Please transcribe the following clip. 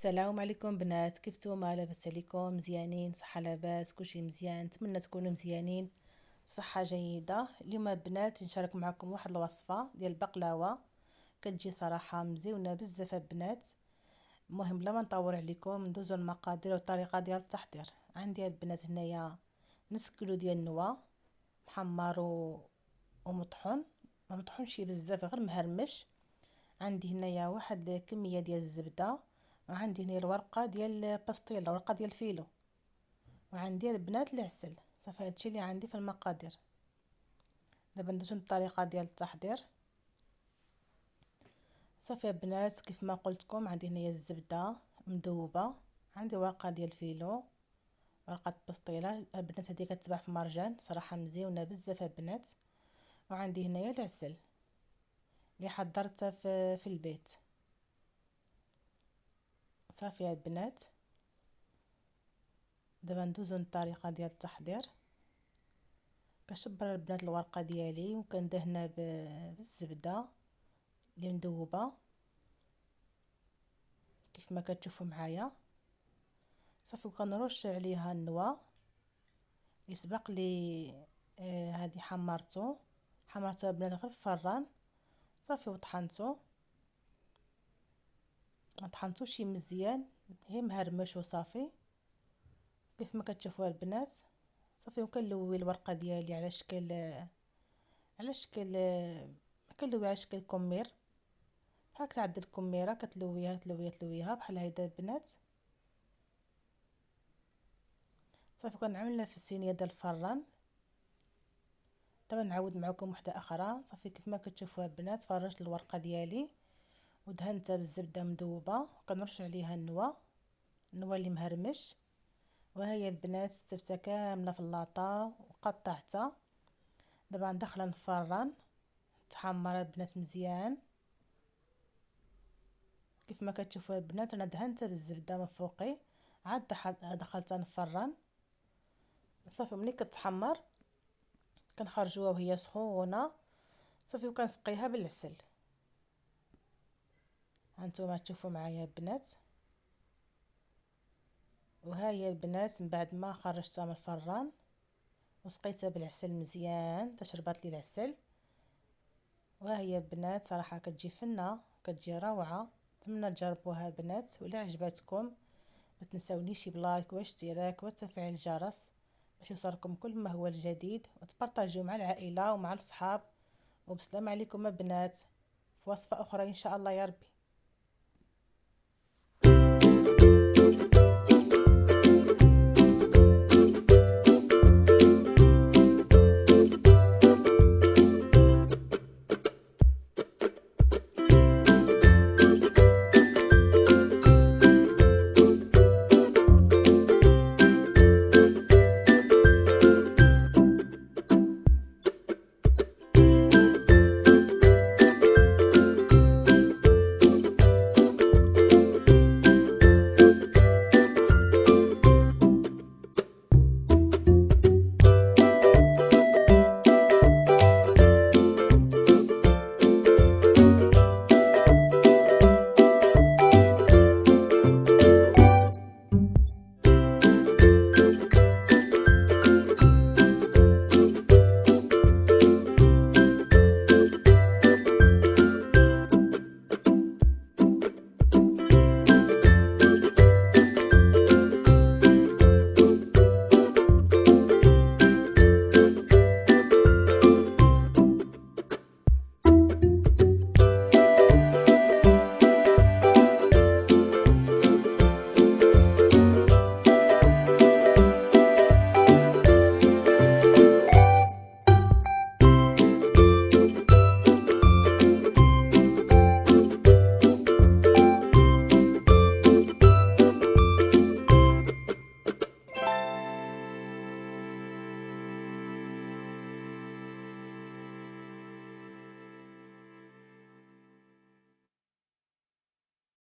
السلام عليكم بنات، كيف نتوما؟ لاباس عليكم؟ مزيانين؟ صحة لاباس؟ كلشي مزيان؟ نتمنى تكونوا مزيانين بصحة جيدة. اليوم البنات نشارك معكم واحد الوصفة ديال البقلاوة، كتجي صراحة مزيونة بزاف البنات. المهم بلا ما نطول عليكم ندوزو المقادير والطريقة ديال التحضير. عندي البنات هنايا نص كيلو ديال النوا محمر ومطحون، ما مطحونش بزاف غير مهرمش. عندي هنايا واحد الكمية ديال الزبدة، وعندي هنا الورقه ديال الباستيلا، ورقه ديال الفيلو، وعندي البنات العسل. صافي هادشي اللي عندي في المقادير. دابا ندوزو للطريقه ديال التحضير. صافي البنات كيف ما قلت لكم عندي هنايا الزبده مذوبه، عندي ورقه ديال الفيلو، ورقه الباستيلا البنات هذه كتباع في مرجان صراحه مزيونه بزاف البنات. وعندي هنايا العسل اللي حضرته في البيت. صافي البنات دابا ندوزو للطريقه ديال التحضير. كنشبر البنات الورقه ديالي وكندهنها بالزبده اللي مذوبه كيف ما كتشوفوا معايا. صافي وكنرش عليها النوا يسبق لي. هذه حمرته البنات غير في الفران. صافي وطحنته، ما طحنتوش مزيان، هي مهرمش وصافي كيف ما كتشوفوا البنات. صافي وكنلوي الورقه ديالي على شكل كنلوي على شكل كمير، بحال تعدل الكميره تلويها بحال هيدا البنات. صافي كنعملها في الصينيه ديال الفران. دابا نعاود معكم وحده اخرى. صافي كيف ما كتشوفوا البنات فرشت الورقه ديالي ودهنتها بالزبده مذوبه، كنرش عليها النوا اللي مهرمش. وهي البنات استفتها كامله في اللاطه وقطعتها. دابا ندخلها الفران تحمر البنات مزيان. كيف ما كتشوفوا البنات انا دهنتها بالزبده من فوقي، عاد دخلتها الفران. صافي ملي كتحمر كنخرجوها وهي سخونه. صافي وكنسقيها بالعسل. هانتوما تشوفوا معايا البنات. وها هي البنات من بعد ما خرجتها من الفران وسقيتها بالعسل مزيان تشربات لي العسل. وها هي البنات صراحه كتجي فنه، كتجي روعه. نتمنى تجربوها البنات، ولا عجبتكم ما تنساونيش بلايك واشتراك وتفعيل الجرس باش يوصلكم كل ما هو الجديد، وتبارطاجيو مع العائله ومع الصحاب. وبسلام عليكم البنات، في وصفه اخرى ان شاء الله يا ربي.